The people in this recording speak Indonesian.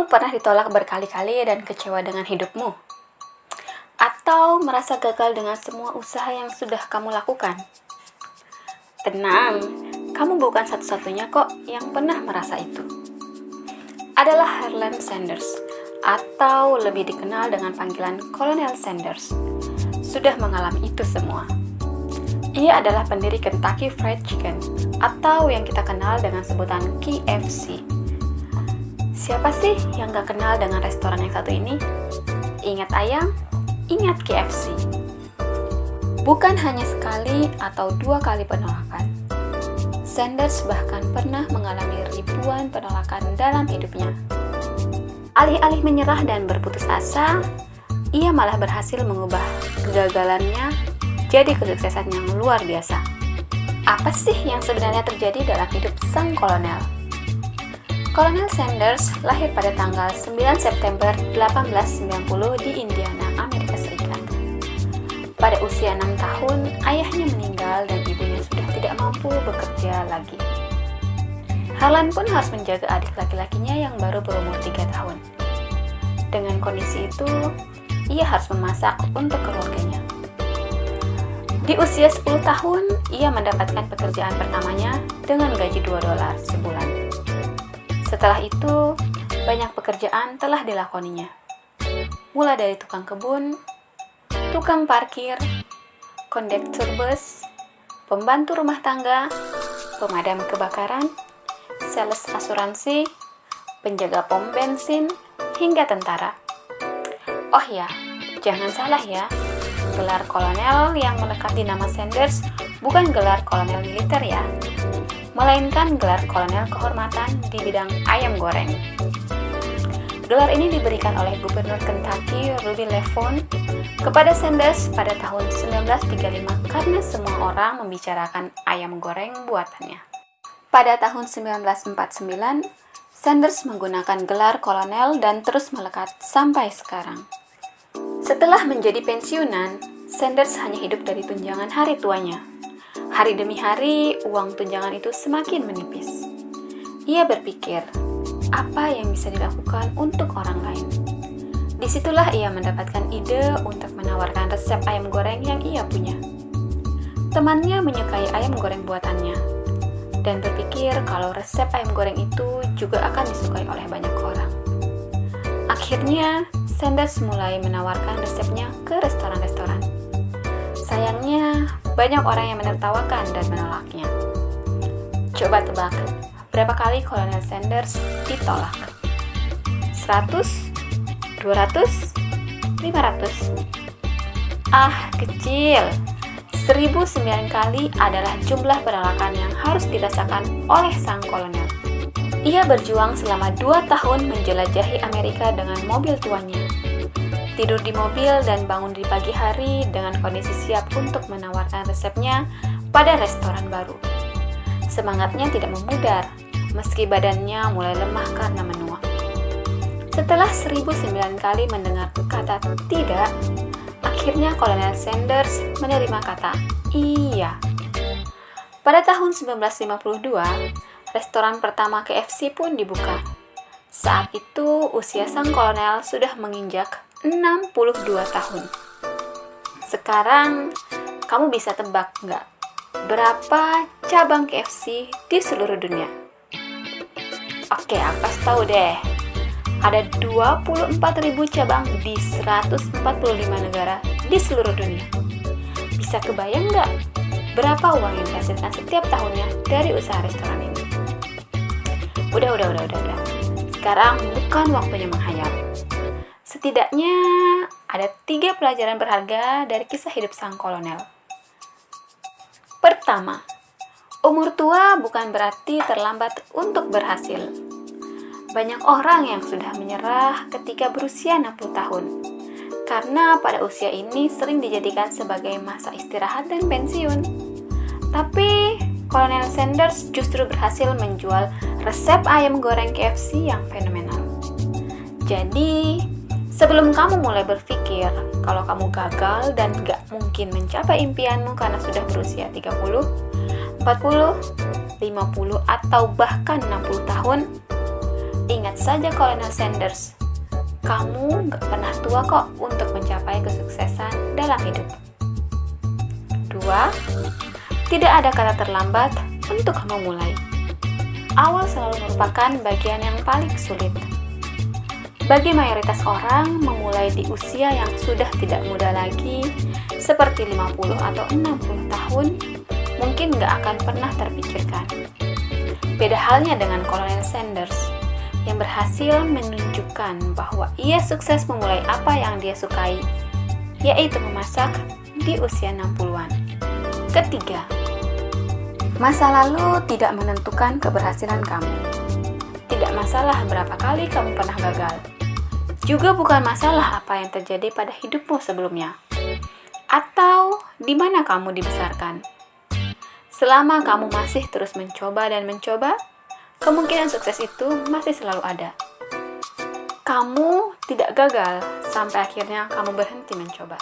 Kamu pernah ditolak berkali-kali dan kecewa dengan hidupmu? Atau merasa gagal dengan semua usaha yang sudah kamu lakukan? Tenang, kamu bukan satu-satunya kok yang pernah merasa itu. Adalah Harlan Sanders, atau lebih dikenal dengan panggilan Kolonel Sanders, sudah mengalami itu semua. Ia adalah pendiri Kentucky Fried Chicken, atau yang kita kenal dengan sebutan KFC. Siapa sih yang gak kenal dengan restoran yang satu ini? Ingat ayam, ingat KFC. Bukan hanya sekali atau dua kali penolakan. Sanders bahkan pernah mengalami ribuan penolakan dalam hidupnya. Alih-alih menyerah dan berputus asa, ia malah berhasil mengubah kegagalannya jadi kesuksesan yang luar biasa. Apa sih yang sebenarnya terjadi dalam hidup sang kolonel? Kolonel Sanders lahir pada tanggal 9 September 1890 di Indiana, Amerika Serikat. Pada usia 6 tahun, ayahnya meninggal dan ibunya sudah tidak mampu bekerja lagi. Harlan pun harus menjaga adik laki-lakinya yang baru berumur 3 tahun. Dengan kondisi itu, ia harus memasak untuk keluarganya. Di usia 10 tahun, ia mendapatkan pekerjaan pertamanya dengan gaji $2 sebulan. Setelah itu, banyak pekerjaan telah dilakoninya. Mulai dari tukang kebun, tukang parkir, kondektur bus, pembantu rumah tangga, pemadam kebakaran, sales asuransi, penjaga pom bensin, hingga tentara. Oh ya, jangan salah ya, gelar kolonel yang melekat di nama Sanders bukan gelar kolonel militer ya, melainkan gelar kolonel kehormatan di bidang ayam goreng. Gelar ini diberikan oleh Gubernur Kentucky Ruby LeFone kepada Sanders pada tahun 1935 karena semua orang membicarakan ayam goreng buatannya. Pada tahun 1949, Sanders menggunakan gelar kolonel dan terus melekat sampai sekarang. Setelah menjadi pensiunan, Sanders hanya hidup dari tunjangan hari tuanya. Hari demi hari, uang tunjangan itu semakin menipis. Ia berpikir, apa yang bisa dilakukan untuk orang lain? Disitulah ia mendapatkan ide untuk menawarkan resep ayam goreng yang ia punya. Temannya menyukai ayam goreng buatannya, dan berpikir kalau resep ayam goreng itu juga akan disukai oleh banyak orang. Akhirnya, Sanders mulai menawarkan resepnya ke restoran-restoran. Sayangnya, banyak orang yang menertawakan dan menolaknya. Coba tebak, berapa kali Kolonel Sanders ditolak? 100? 200? 500? Ah, kecil. 1009 kali adalah jumlah penolakan yang harus dirasakan oleh sang kolonel. Ia berjuang selama 2 tahun menjelajahi Amerika dengan mobil tuannya. Tidur di mobil dan bangun di pagi hari dengan kondisi siap untuk menawarkan resepnya pada restoran baru. Semangatnya tidak memudar, meski badannya mulai lemah karena menua. Setelah 1009 kali mendengar kata tidak, akhirnya Kolonel Sanders menerima kata iya. Pada tahun 1952, restoran pertama KFC pun dibuka. Saat itu, usia sang kolonel sudah menginjak 62 tahun. Sekarang, kamu bisa tebak nggak? Berapa cabang KFC di seluruh dunia? Oke, aku kasih tahu deh. Ada 24.000 cabang di 145 negara di seluruh dunia. Bisa kebayang nggak? Berapa uang yang dihasilkan setiap tahunnya dari usaha restoran ini? Udah. Sekarang bukan waktunya menghayal. Setidaknya ada 3 pelajaran berharga dari kisah hidup sang kolonel. Pertama, umur tua bukan berarti terlambat untuk berhasil. Banyak orang yang sudah menyerah ketika berusia 60 tahun, karena pada usia ini sering dijadikan sebagai masa istirahat dan pensiun. Tapi, Kolonel Sanders justru berhasil menjual resep ayam goreng KFC yang fenomenal. Jadi, sebelum kamu mulai berpikir kalau kamu gagal dan gak mungkin mencapai impianmu karena sudah berusia 30, 40, 50, atau bahkan 60 tahun, Ingat saja Kolonel Sanders, kamu gak pernah tua kok untuk mencapai kesuksesan dalam hidup. 2. Tidak ada kata terlambat untuk memulai. Awal selalu merupakan bagian yang paling sulit. Bagi mayoritas orang, memulai di usia yang sudah tidak muda lagi, seperti 50 atau 60 tahun, mungkin gak akan pernah terpikirkan. Beda halnya dengan Kolonel Sanders, yang berhasil menunjukkan bahwa ia sukses memulai apa yang dia sukai, yaitu memasak di usia 60-an. Ketiga, masa lalu tidak menentukan keberhasilan kamu. Tidak masalah berapa kali kamu pernah gagal. Juga bukan masalah apa yang terjadi pada hidupmu sebelumnya, atau di mana kamu dibesarkan. Selama kamu masih terus mencoba dan mencoba, kemungkinan sukses itu masih selalu ada. Kamu tidak gagal sampai akhirnya kamu berhenti mencoba.